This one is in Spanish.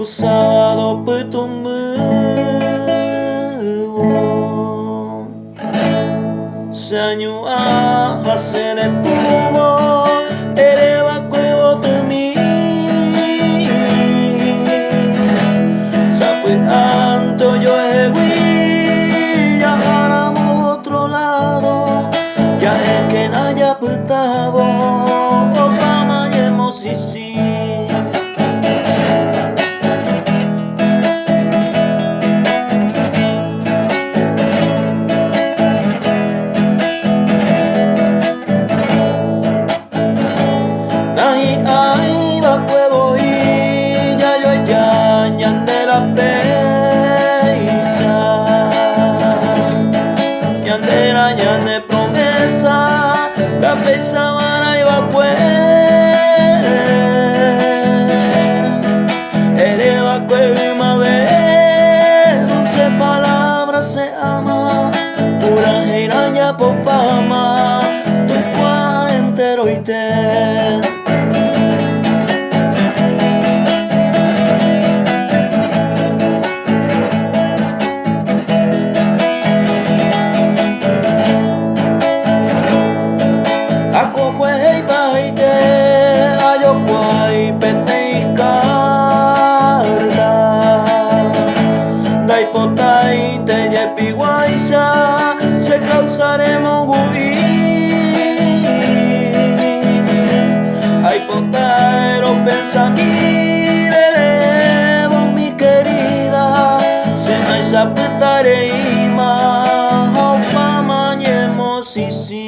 sábado petumbu Sanyua hasene tumo Ereba kuevo tumi Sapui anto yo egui Ya haramos otro lado Ya es que naya putavo Okama yemo sisi Ay, va cuevo y ya yo ya ñande la peisa ñandera ñande promesa la peisa vara y va cue ele va cuevo y ma ve dulce palabra se ama pura giraña popama tu cua entero y te se causaremos gui ay potero pensamiento elevo mi querida se me saputare ima hau pamanyemo sisi